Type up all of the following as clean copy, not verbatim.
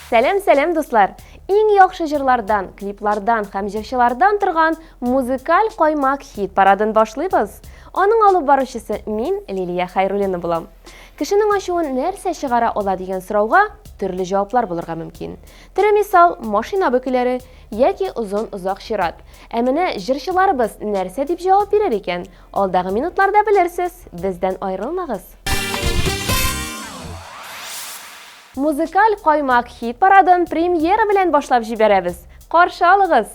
Сәлем дуслар! Иң яхшы җырлардан, клиплардан һәм җырчылардан торган музыкаль каймак хит парадын башлыйбыз. Аның алып баручысы мин, Лилия Хайруллина булам. Кешенең ачуын нәрсә чыгара ала дигән сорауга төрле җаваплар булырга мөмкин. Тере мисал, машина бөкеләре яки озак чират. Ә менә җырчыларыбыз нәрсә дип җавап бирер икән? Алдагы минутларда белерсез. Бездән аерылмагыз. Музыкаль каймак хит парадын премьера белән башлап җибәрәбез. Каршы алыгыз!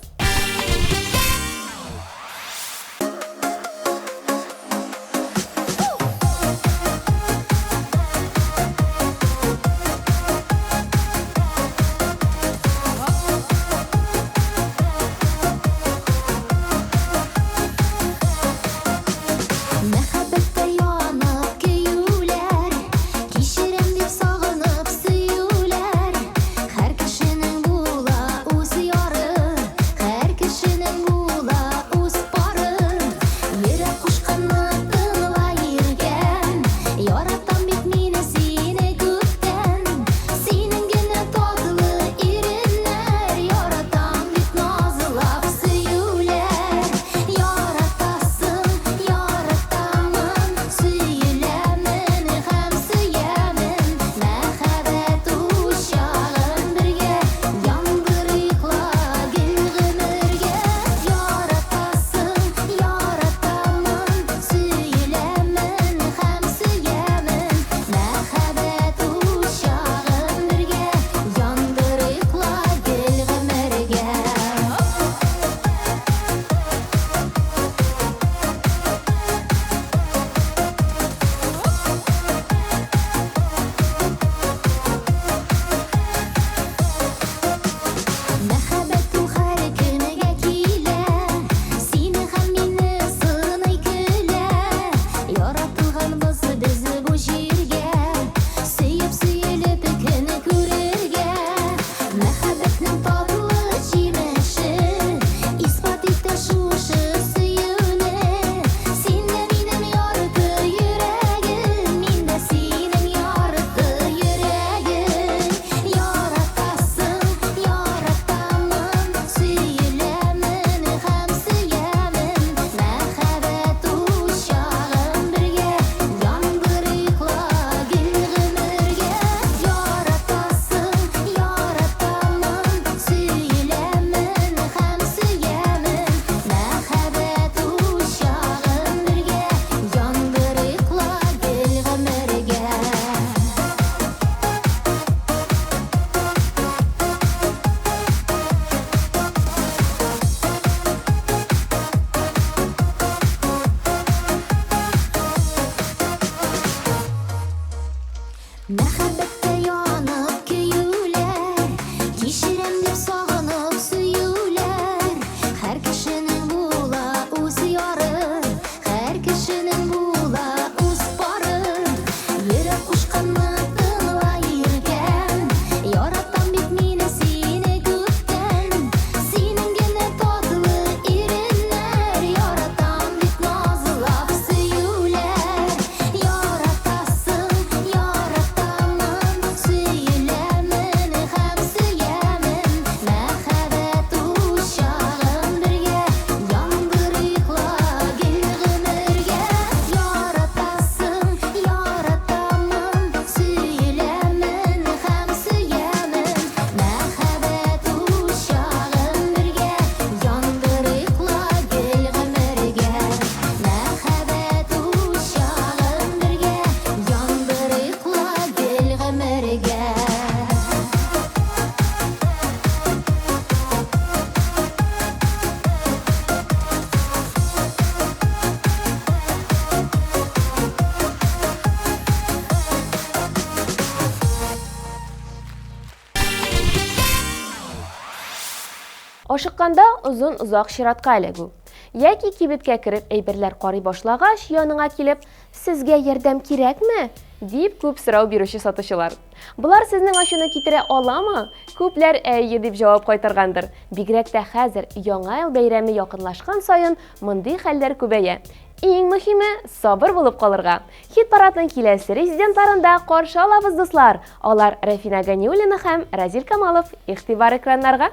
Ашыкканда озак чиратка эләгү. Яки кибеткә кереп әйберләр карый башлагач, яныңа килеп, "Сезгә ярдәм кирәкме?" дип күп сорау бирүче сатучылар. Булар сезнең ачуны китерә аламы? Күпләр әйе дип җавап кайтаргандыр. Бигрәк тә хәзер яңа ел бәйрәме якынлашкан саен мондый хәлләр күбәя. Иң мөһиме сабыр булып калырга. Хит-парадның киләсе резидентларында каршы алабыз, дуслар. Алар Рафина Ганиуллина һәм Разил Камалов. Игътибар экраннарга.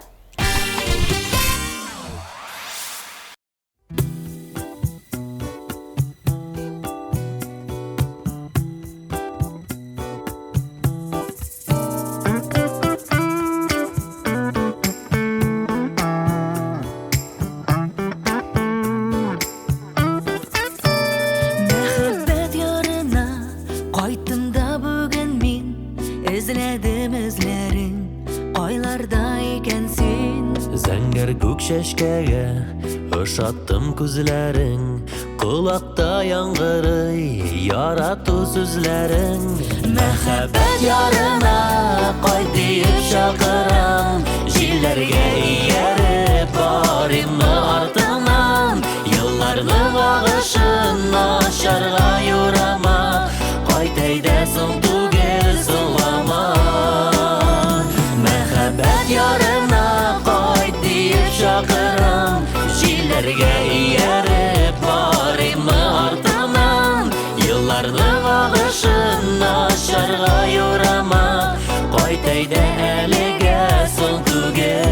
Зәңгәр күк чәчкәгә ошаттым күзләрең, колакта яңгырый ярату сүзләрең. Мәхәббәт ярына кайт диеп чакырам, җилләргә ияреп барымны артыңнан, елларның агышын ачарга юрама, кайт әйдә соң түгел соңлама. Мәхәббәт ярына чакырам, җилләргә ияреп барымны артыңнан, елларның агышын ачарга юрама, кайт әйдә әлегә соң түгел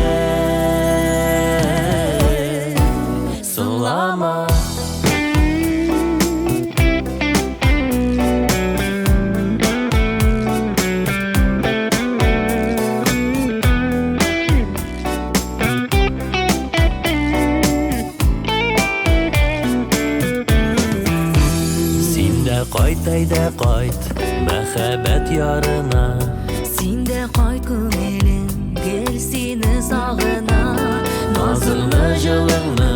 соңлама. Кайт әйдә кайт, мәхәббәт ярына. Син дә кайт күңелем, гел сине сагына. Назыңны җылыңны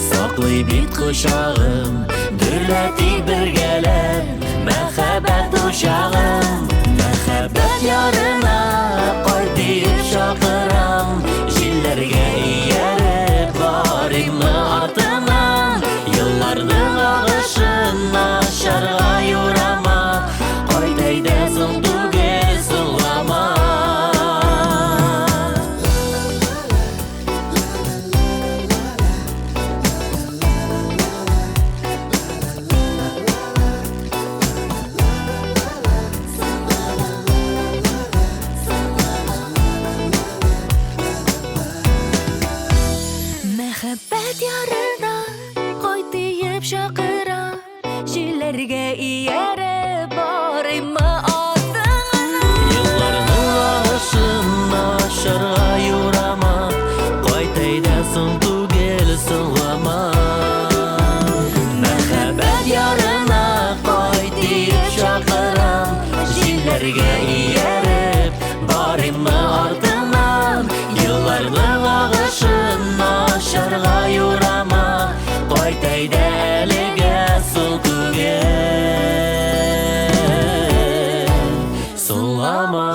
саклый бит кочагым, дөрләтик бергәләп мәхәббәт учагым. Мәхәббәт ярына кайт диеп чакырам, җилләргә ияреп барымны артыңнан, елларның агышын ачарга юрама, кайт әйдә соң түгел соңлама. Мәхәббәт ярына кайт диеп чакыра, җилләргә ияреп барымны артыңнан, Елларның агышын ачарга юрама, кайт әйдә соң түгел соңлама. Мәхәббәт ярына кайт диеп чакырам, җилләргә ияреп барымны артыңнан, елларның агышын ачарга юрама, кайт әйдә әлегә соң түгел соңлама.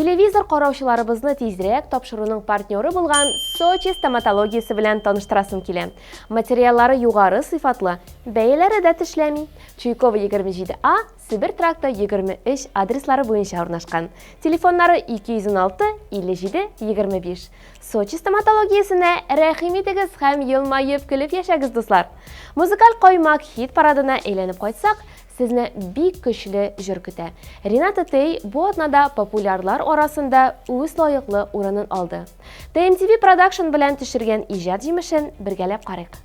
Телевизор караучыларыбызны тизрәк тапшыруның партнеры булган Сочи стоматологиясе белән таныштырасым килә. Материаллары югары сыйфатлы, бәяләре дә тешләми. Чуйкова 27А, Сибир тракты 23 адреслары буенча урнашкан. Телефоннары 216 57 25. Сочи стоматологиясенә рәхим итегез һәм елмаеп көлеп яшәгез, дуслар. Музыкаль каймак хит парадына әйләнеп кайтсак, сезне бик көчле җыр көтә. Рената Тей бу атнада популярлар арасында үз лаеклы урынын алды. TMTV Production белән төшергән иҗат җимешен бергәләп карыйк.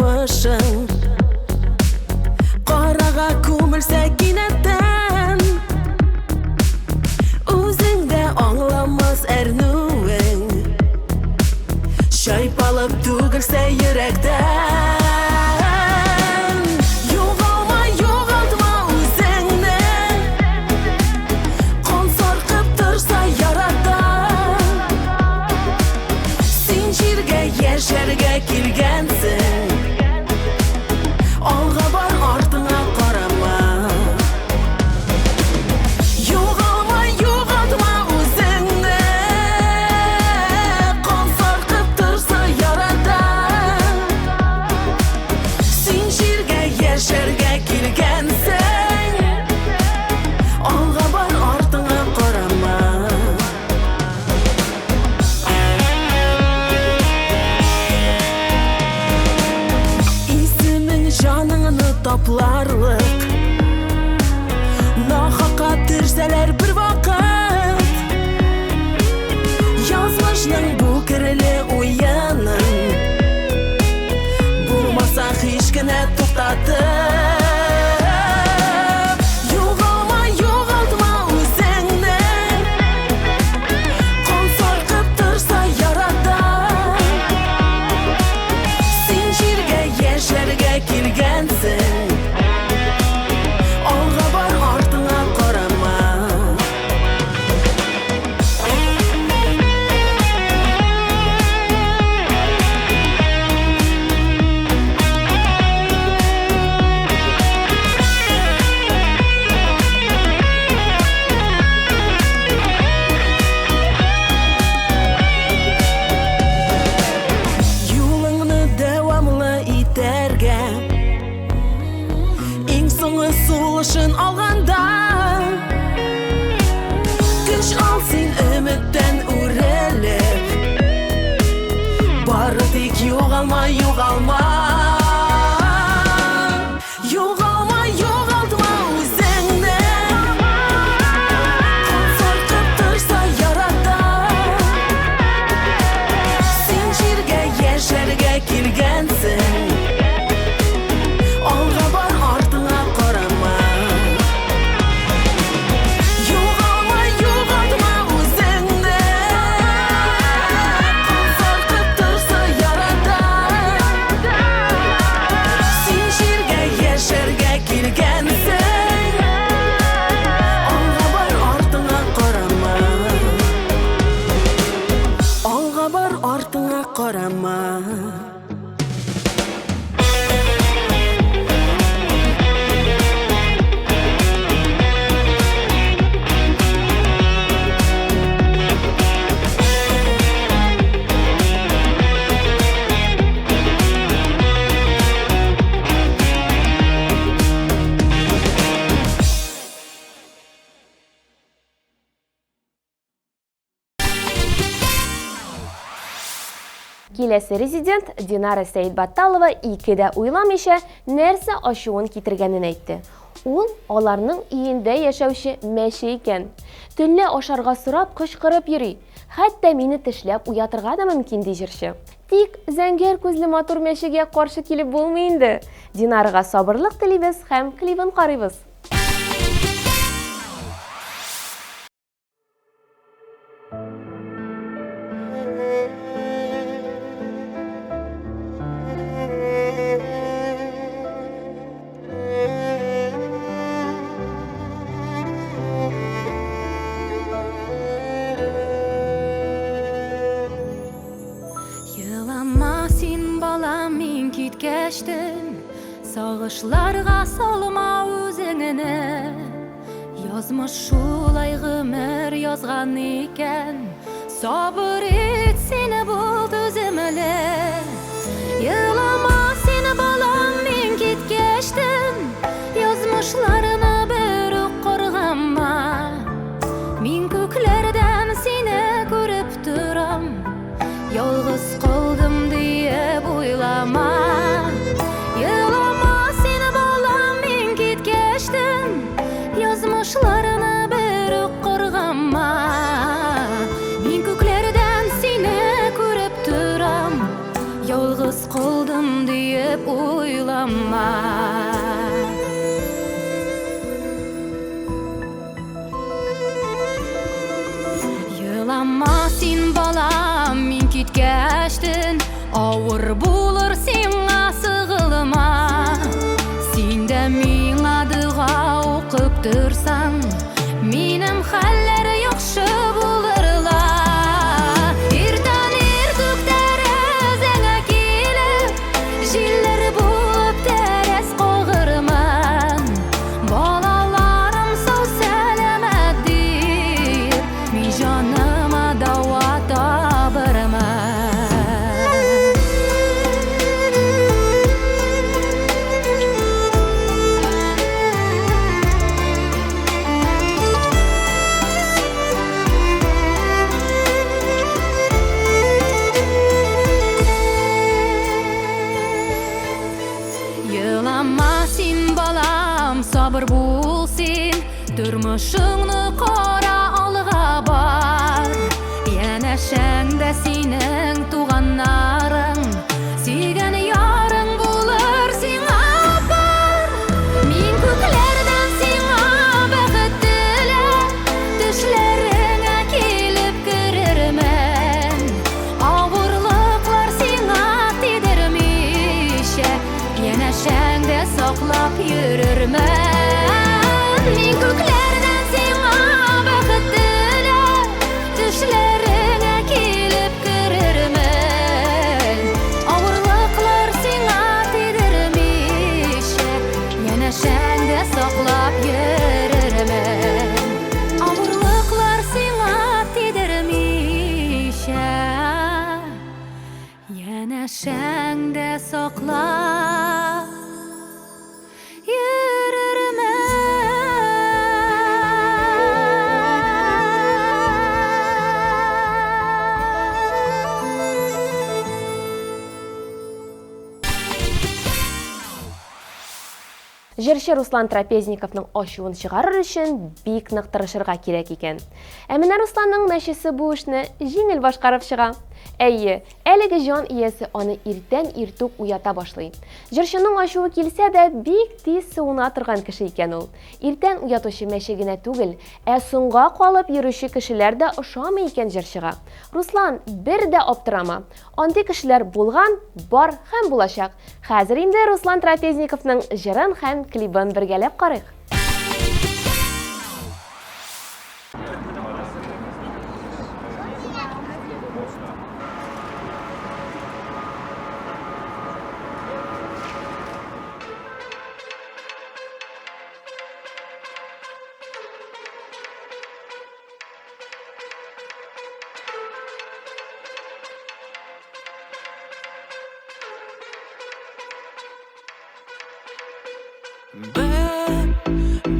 тормышың Қараға көмілсе кинәттен Өзіңді аңламас әрнуің Шайпалып түгілсе жүректен Жоғалма, жоғалтма өзіңді Қан сарқып тұрса ярадан Сен жерге ешерге келгенсің Алға бар артыңа қарама Жоғалма, жоғалтма өзіңді Қан сарқып тұрса ярадан Сен жерге ешерге келгенсің Алға бар артыңа қарама Исімің жаныңны тапларлық Нахаққа түрселер бір вақыт Язмышның бұл кірілі ойының Болмаса ешкіне тоқтатып Жоғалма, жоғалтма өзіңді Қан сарқып тұрса ярадан Сен жерге ешерге келгенсің Алға бар артыңа қарама Юлыңны дәвамлы итерге Ең соңы сулышын алғанда Күш ал сен үміттен үреліп Бары тек жоғалма, жоғалма Жоғалма, жоғалтма өзіңді Қан сарқып тұрса ярадан Сен жерге ешерге келгенсің Алға бар артыңа қарама Жоғалма, жоғалтма өзіңді Қан сарқып тұрса ярадан Сен жерге ешерге келгенсің Алға бар артыңа қарама Алға бар артыңа қарама Келесі резидент Динара Сәйітбатталова икеде уйламыйча нәрсә ачуын китергәнен әйтте. Ул аларның өендә яшәүче мәче икән. Төнлә ашарга сорап кычкырып йөри. Хәтта мине тешләп уятырга да мөмкин ди җырчы. Тик зәңгәр күзле матур мәчегә каршы килеп булмый инде. Динарга сабырлык телибез һәм клибын карыйбыз. Yılama sen balam min kitkəşdin Sağışlarga salma özüngini Yazmış şulay gümür yazgan iken Sabır et seni bul düzümüle Yılama sen balam min kitkəşdin Yazmışlarını bir qorğanma Min köklerden seni görüp duram Yalğız qaldım diye buylama Yılama seni balam min kitkəşdin Yazmışlarını bir qorğanma Min köklerden seni görüp duram Yalğız qaldım diye yılama. Yılama sin balam, min kitkäştin, awır bulur siňa sığılma. Sinde min adyga okup dursaň, minem haller ýokşy bulurla. Irdan irdik terezene kilip, jiller bulup teres gogurman. Balalarım sağ selametdir, min janyma dawa tabırman. Yılama sin balam, sabır bulsin, turmuşuňny kora alga bar. Ýene şeňde siniň tuganlaryň, süýgen ýaryň bulur siňa bar. Min köklerden siňa bahyt dilep, düşleriňe kilip girirmen. Awurlyklar siňa tidirmişe, ýene şeňde saklap ýürürmen. Min köklerden siňa bahyt dilep, düşleriňe kilip girirmen. Awurlyklar siňa tidirmişe, ýene şeňde saklap ýürürmen. Awurlyklar siňa tidirmişe, ýene şeňde saklap Җырчы Руслан Трапезниковның ачуын чыгарыр өчен бик нык тырышырга кирәк икән. Ә менә Русланның мәчесе бу эшне җиңел башкарып чыга. Әйе, әлеге җан иясе аны иртән иртүк уята башлый. Җырчының ачуы килсә дә бик тиз суына торган кеше икән ул. Иртән уятучы мәче генә түгел, ә соңга калып йөрүче кешеләр дә ошамый икән җырчыга. Руслан бер дә аптырама. Андый кешеләр булган, бар һәм булачак. Хәзер инде Руслан Трапезниковның җырын һәм клибын бергәләп карыйк. Ben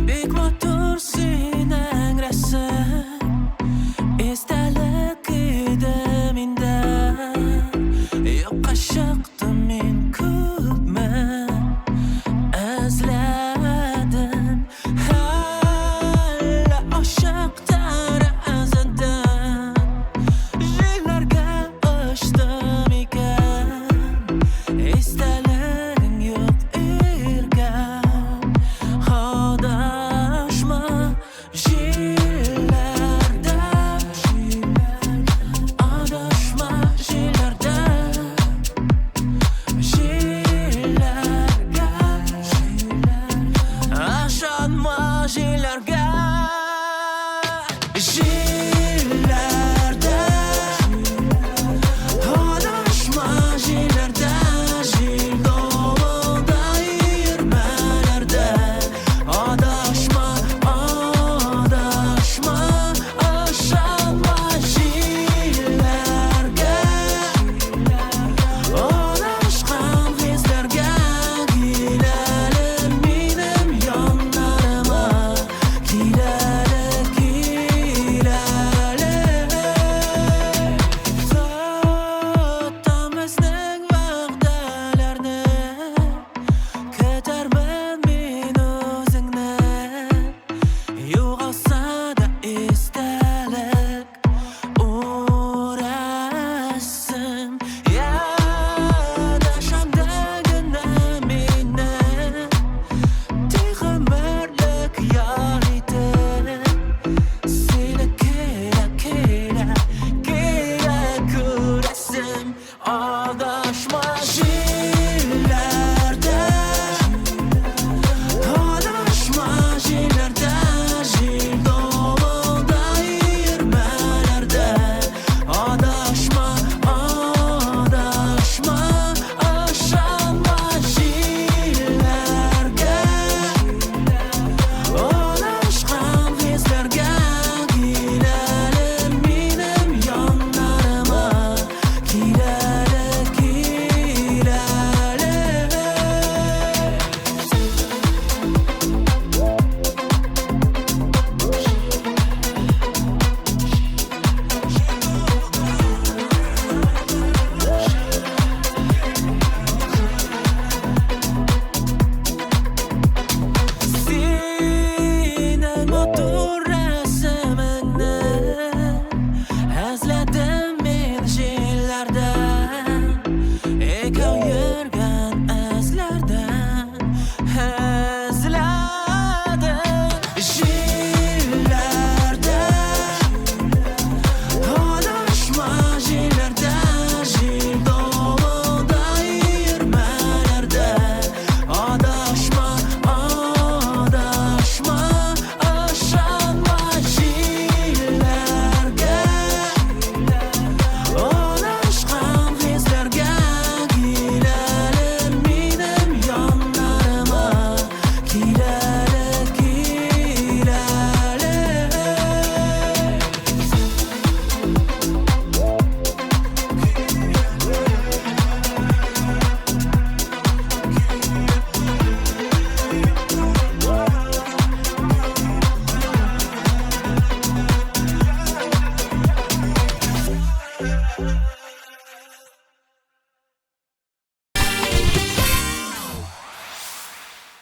bik motor sinen resim İstelik idem inden Yok aşıktım min kübme Özledim Hala aşıktar özledim Jillerge uçtum iken İstelerin yok irgen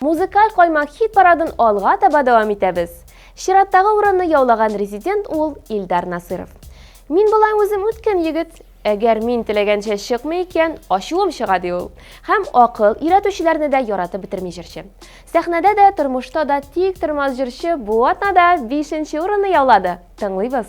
Музыкаль коймак хит парадын алга таба дәвам итәбез. Чираттагы урынны яулаган резидент ул Илдар Насыров. Мин болай үзем үткән егет, әгәр мин теләгәнчә чыкмый икән, ачуым чыга ди ул. Һәм акыл өйрәтүчеләрне дә яратып бетерми җырчы. Сәхнәдә дә, тормышта да тик тормас җырчы бу атнада 5нче урынны яулады. Тыңлыйбыз.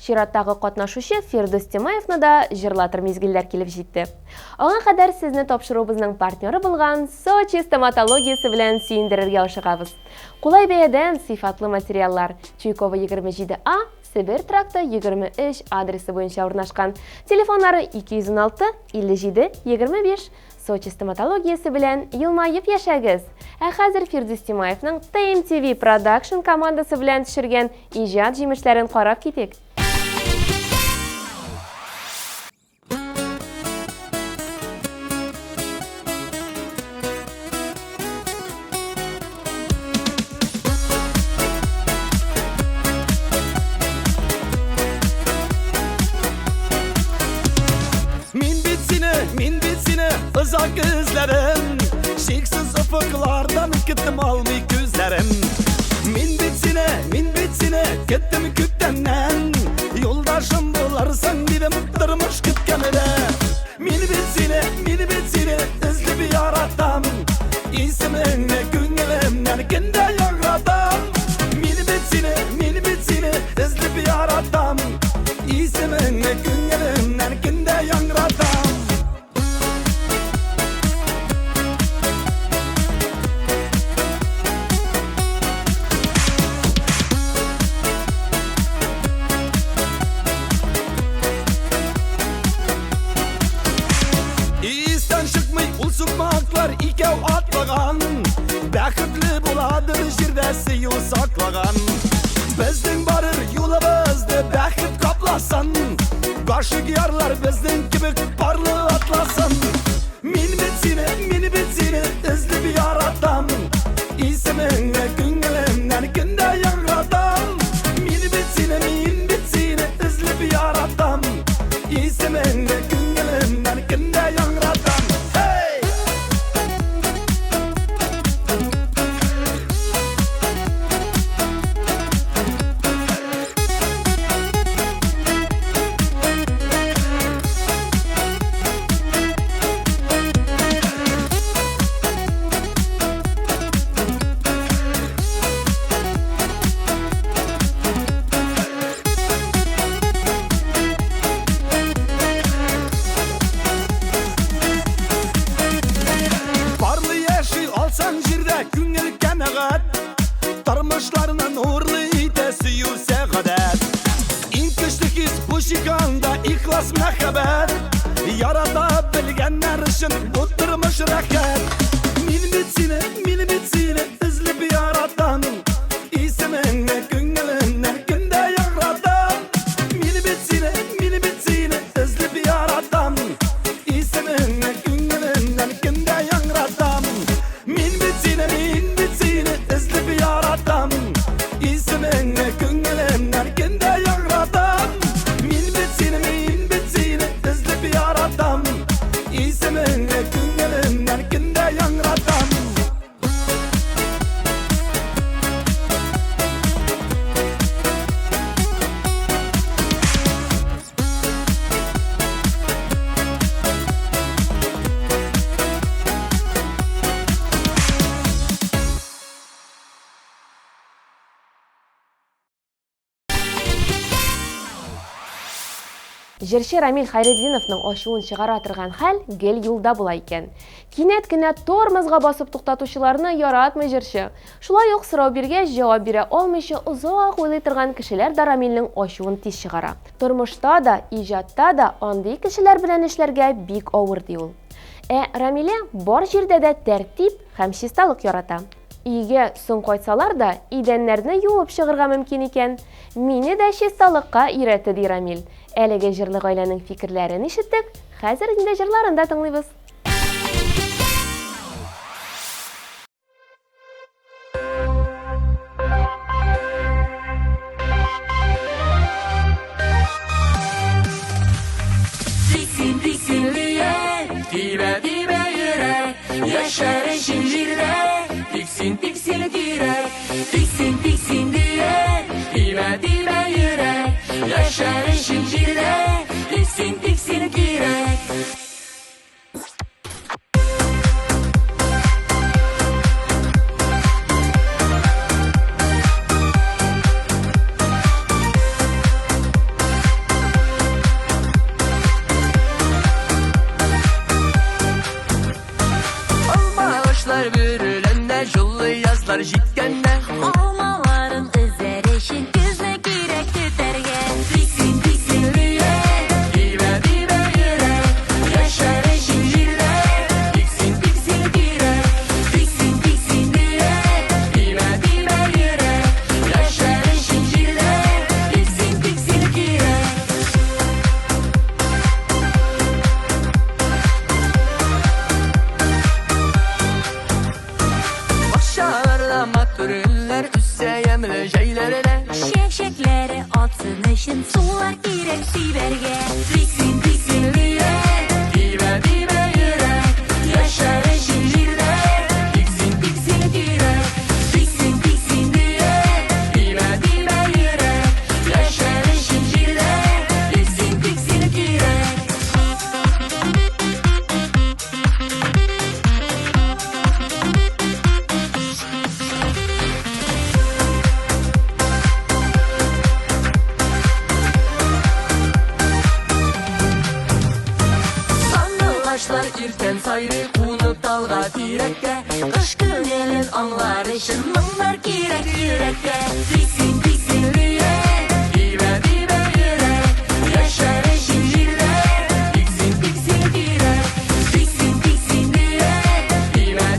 Чираттагы катнашучы Фирдус Тимаевны да җырлатыр мизгелләр килеп җитте. Аңа кадәр сезне тапшырубызның партнеры булган Сочи стоматологиясе белән сөендерергә ашыгабыз. Кулай бәядән сыйфатлы материаллар. Чуйкова 27А, Сибир тракты 23 адресы буенча урнашкан. Телефоннары 216 57 25. Сочи стоматологиясе белән елмаеп яшәгез. Ә хәзер Фирдус Тимаевның TMTV Production командасы белән төшергән иҗат җимешләрен карап китик. Min bitsine ızak gözlerim, şeksiz ufuklardan gittim almay gözlerim. Min bitsine gittim küttemden, yoldaşım bularsın dedim durmuş kütkemede. Min bitsine izli bir yaratam, İsmi ikov atlagan Бәхетле буладыр җирдә сөю саклаган Безнең барыр юлыбызды бәхет капласын Гашык ярлар безнең кебек парлы атласын Мин бит сине эзлеп яратам Исемеңне күңелемнән көндә яңратам Мин бит сине эзлеп яратам Исемеңне күңелемнән көндә яңратам Hey! Барлы яши алсаң җирдә күңел канәгать Тормышларны нурлы итә сөю сәгадәт Иң көчле хис бу җиганда ихлас мәхәббәт Ярата белгәннәр өчен бу тормыш рәхәт Мин бит сине эзлеп яратам Исемеңне күңелемнән көндә яңратам Мин бит сине эзлеп яратам Исемеңне күңелемнән көндә яңратам Мин бит сине эзлеп яратам Исемеңне күңелемнән көндә яңратам Мин бит сине эзлеп яратам Исемеңне күңелемнән көндә яңратам Җырчы Рамил Хайретдиновның ачуын чыгара торган хәл гел юлда була икән. Кинәт кенә тормозга басып туктатучыларны яратмый җырчы. Шулай ук сорау биргәч җавап бирә алмыйча озак уйлый торган кешеләр дә Рамилнең ачуын тиз чыгара. Тормышта да, иҗатта да андый кешеләр белән эшләргә бик авыр ди ул. Рамилә бар җирдә дә тәртип һәм чисталык ярата. Өйгә соң кайтсалар да, идәннәрне юып чыгарга мөмкин икән. Мине дә чисталыкка өйрәтте ди Рамил. Әлеге җырлы гаиләнең фикерләрен ишеттек, хәзер инде җырларын да тыңлыйбыз. Tiksin diye dibe yürek Yaşar eşin jirde tiksin direk Tiksin diye dibe yürek Yaşar eşin jirde tiksin direk Ağaçlar bürülende, jullu yazlar jitkende Almaların özler eşin gözle girek tüterge Tiksin diye dibe yürek Yaşar eşin jirde tiksin direk Tiksin diye dibe yürek Yaşar eşin jirde tiksin direk Aşağılarda matürünler üsse yemli şeylerine Şevşekleri atsın eşin sular girek siberge Tiksin diye dibe yürek Yaşar eşin jirde tiksin direk Tiksin diye dibe yürek Yaşar eşin jirde tiksin direk Sandılaşlar irten sayrı Unut dalga direkte Kış günelin anlar eşin Mınlar girek yürekte Tiksin diye dibe yürek Yaşar eşin jirde tiksin direk Tiksin diye dibe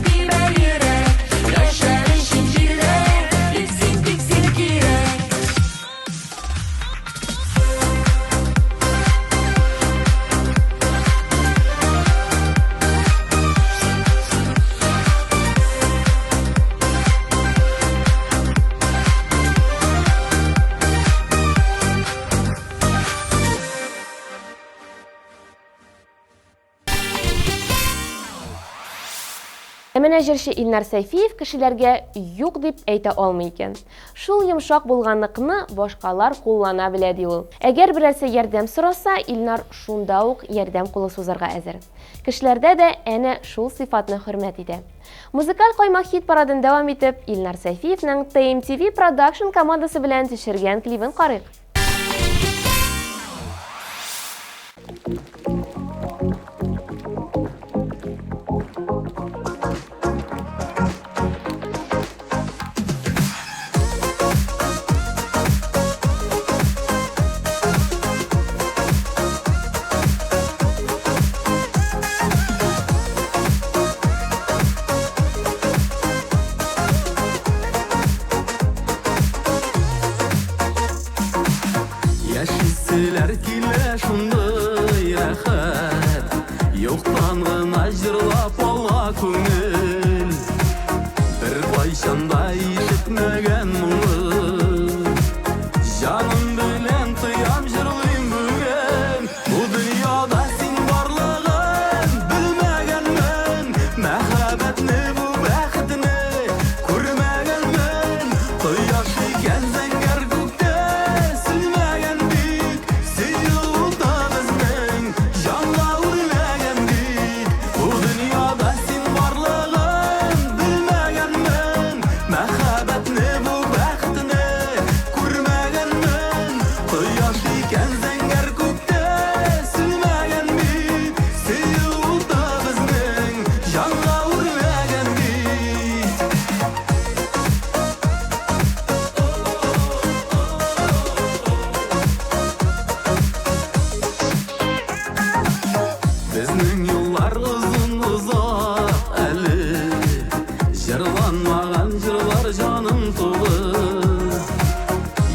Менә җырчы Илнар Сәйфиев кешеләргә юк дип әйтә алмый икән. Шул йомшак булганлыкны башкалар куллана белә ди ул. Әгәр берәрсе ярдәм сораса, Илнар шунда ук ярдәм кулы сузарга әзер. Кешеләрдә дә әнә шул сыйфатны хөрмәт итә. Музыкаль каймак хит парадын дәвам итеп, Илнар Сәйфиевның TMTV Production командасы белән төшергән клибын карыйк. Яшисілер килә шундай рәхәт, юктан гына җырлап ала күңел. Бер кайчанда ишетмәгән моңны, җаным белән тоям җырлыйм бүген. Бу дөньяда син барлыгын белмәгәнмен, мәхәббәтне бу бәхетне күрмәгәнмен. Кояш икән зәңгәр күктә сөлмәгән бит, сөюлда безнең җанга үрмәгән бит. Бу дөньяда син барлыгын белмәгәнмен, мәхәббәтне бу бәхетне күрмәгәнмен. Кояш икән зәңгәр күктә сөлмәгән бит, сөюлда безнең җанга үрмәгән бит. Безнең юллар узак әле, җырланмаган җырлар җаным тулы.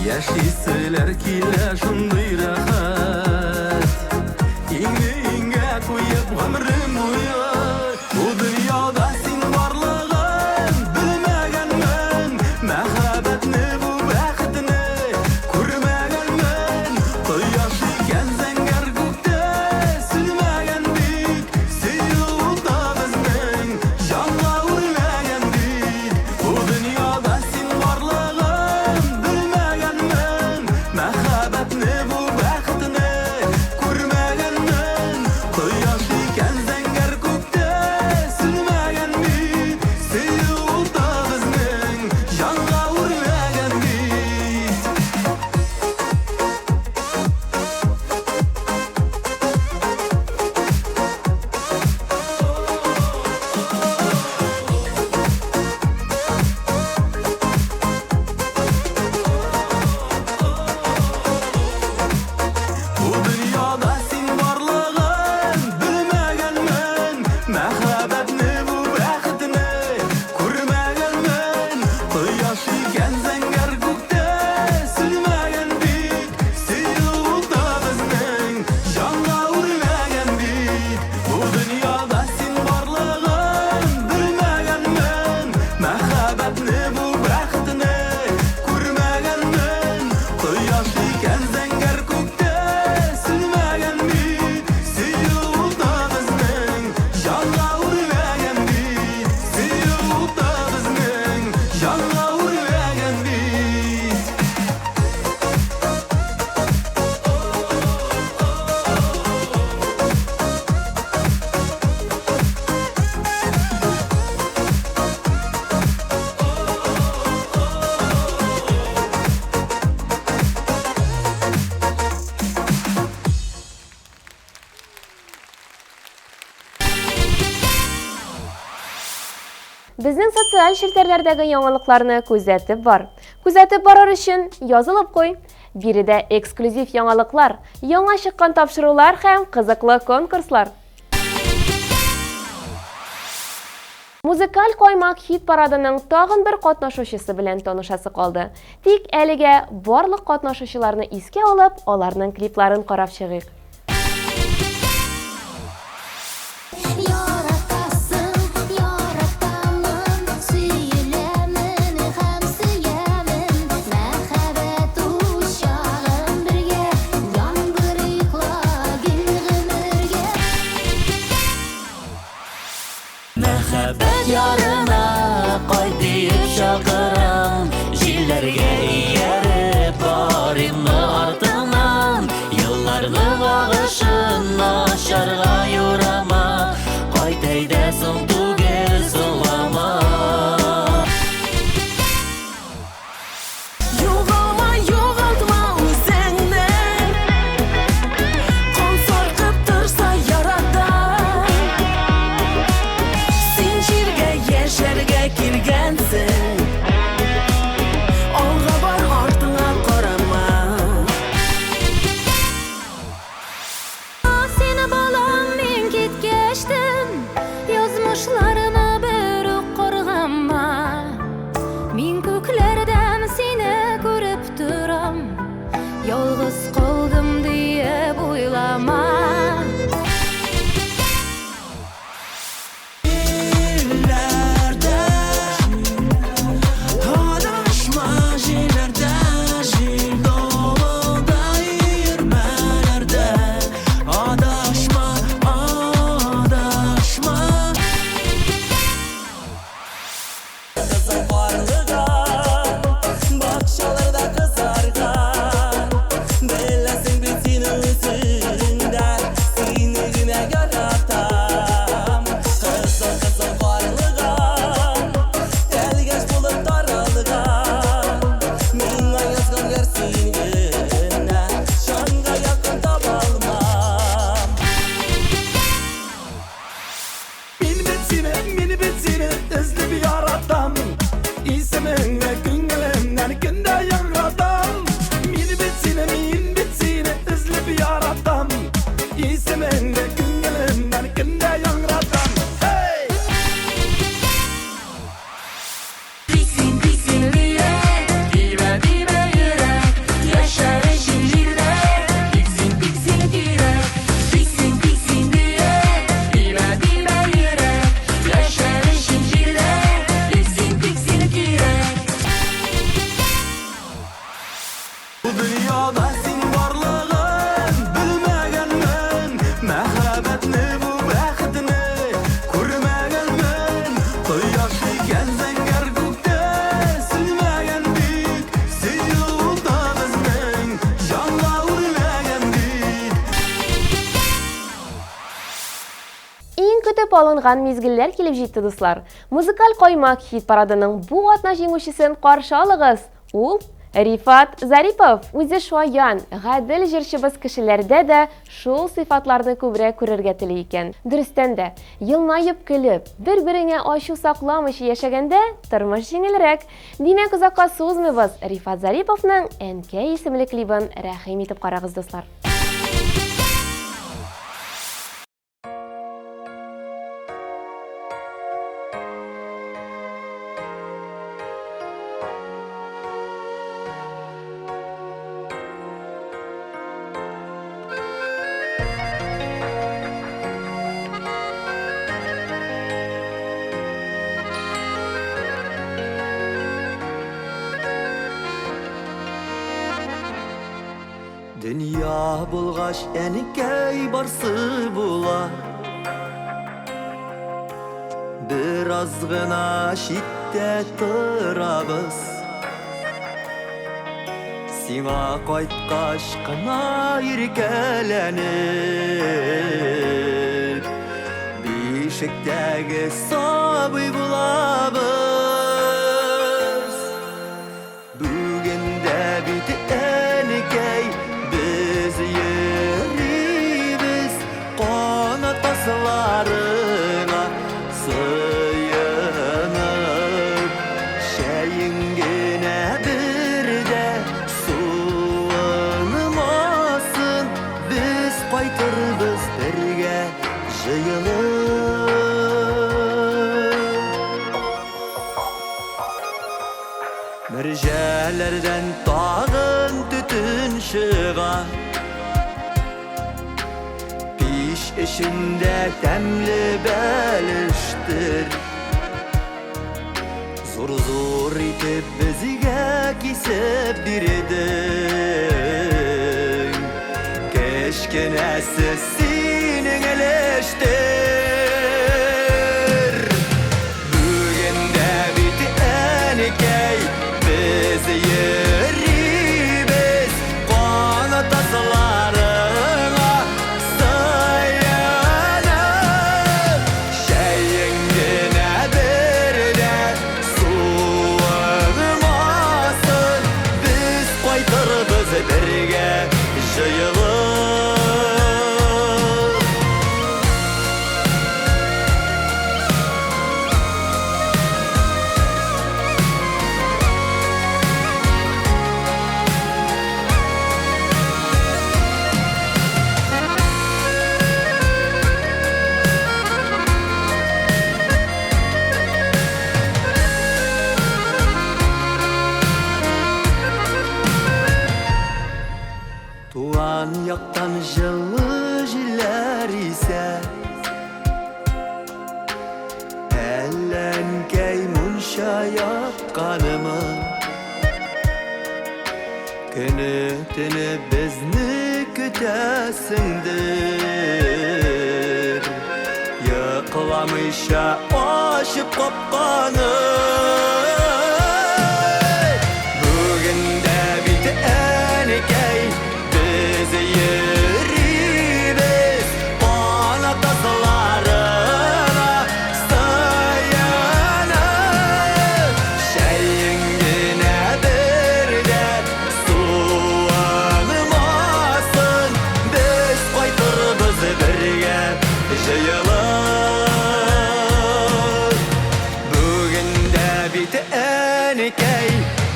Яшисілер килә шундый рәхәт, иңгә куеп гомрем буе. Бу дөньяда син барлыгын белмәгәнмен, мәхәббәтне бу бәхетне күрмәгәнмен. Кояш икән зәңгәр күктә сөлмәгән бит, сөюлда безнең җанга үрмәгән бит. Бу дөньяда син барлыгын белмәгәнмен, мәхәббәтне бу бәхетне күрмәгәнмен. Кояш икән зәңгәр күктә сөлмәгән бит, сөюлда безнең җанга үрмәгән бит. Бу дөньяда син барлыгын белмәгәнмен, мәхәббәтне бу бәхетне күрмәгәнмен. Кояш икән зәңгәр күктә сөлмәгән бит, сөюлда безнең җанга үрмәгән бит. Бу дөньяда син барлыгын белмәгәнмен, мәхәббәтне бу бәхетне күрмәгәнмен. Кояш икән зәңгәр күктә сөлмәгән бит, сөюлда безнең җанга үрмәгән бит, сөюлда безнең җанга үрмәгән бит. Безнең социаль челтәрләрдәге яңалыкларны күзәтеп бар. Күзәтеп барыр өчен язылып куй. Биредә эксклюзив яңалыклар, яңа чыккан тапшырулар һәм кызыклы конкурслар. Музыкаль каймак хит парадының тагын бер катнашучысы белән танышасы калды. Тик әлегә барлык катнашучыларны искә алып, аларның клипларын карап чыгыйк. Мәхәббәт ярына кайт диеп чакырам, җилләргә ияреп барыйммы артыңнан, елларның агышын ачарга юрама, кайт әйдә соң түгел соңлама. Югалма, югалтма үзеңне, кан саркып торса ярата. Син җиргә яшәргә килгәнсең, алга бар, артыңа карама. Сені балам мен кеткәчтен, язмышларыма бер үк каргама. Мин күкләрдән сине күреп торам, ялгыз калдым диеп уйлама. Илләрдә адашма, җилләрдә җил долында ирмәләрдә адашма, адашма. Кызыл барлыган, бакчаларда кызарган, беләсең бит син үзеңдә, сине генә яратам. Кызыл барлыган, әлгәч булып таралган, миңа язган яр син генә, җанга якын таба алмам. Mini bit seni izlep yaratam. İsmini günlerimden günde yanratam. Mini bit seni izlep yaratam. İsmini günlerimden günde yanratam. Hey! Diksin diksin diye dime dime yürek yaşar şehirde. Diksin diksin direk, diksin diksin diye dime dime yürek yaşar şehirde. Diksin diksin direk. Bu dünyada sen varlığın bilmegenmen, mehabetini bu bəxtini көрмәгәнмен. Кояш икән зәңгәр күктә сөлмәгән бит, сөю уда безнең җанга үрмәгән бит. Иң көтеп алынган мизгелләр килеп җитте, дуслар. Музыкаль каймак хит парадының бу атна җиңүчесен каршы алыгыз. Ул Рифат Зарипов. Үзе шаян, гадел җырчыбыз кешеләрдә дә шул сыйфатларны күбрәк күрергә тели икән. Дөрестән дә, елмаеп көлеп, бер-береңә ачу сакламыйча яшәгәндә тормыш җиңелрәк. Димәк, узакка сузмыйбыз. Рифат Зариповның «Әнкәй» исемле клибын рәхим итеп карагыз, дуслар. Dünya bulgaç әнекәй барсы була. Biraz гына читтә торабыз. Сиңа кайткач кына иркәләнеп, бишектәге сабый булабыз. Бүген дә бит әнекәй biz йөрибез канат тасларына сыенып. Шәең генә бер дә суынмасын, без кайтырбыз бергә җыелып. Мәрҗәләрдән тагын төтен чыга, пиш эчендә тәмле бәлештер. Зур-зур итеп безгә кисеп бирдең, кечкенәсе синең әлештер. Әлләнкәй мунча япканымы Көне төне безне көтәсеңдер Йокламыйча ачып капканы Бүген дә бит әнекәй без йөрибез ана тазларына саянып Шәйең генә бердә суынмасын Без кайтырбыз бергә җыелып Бүген дә бит әнекәй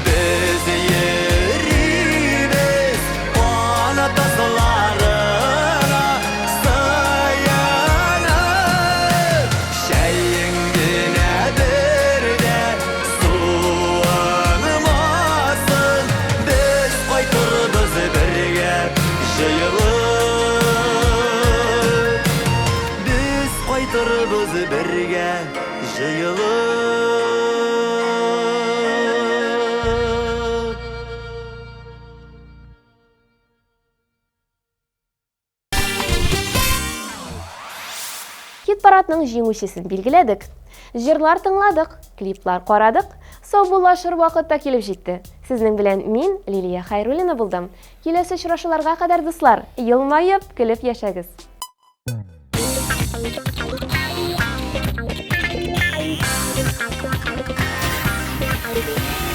без йөрибез ана тазларына саянып Шәйең генә бердә суынмасын Без кайтырбыз бергә җыелып Без кайтырбыз бергә җыелып Хит-парадның җиңүчесен билгеләдек. Җырлар тыңладык, клиплар карадык. Саубуллашыр вакыт та килеп җитте. Сезнең белән мин, Лилия Хайруллина булдым. Киләсе очрашуларга кадәр дуслар, елмаеп, көлеп яшәгез. Thank you.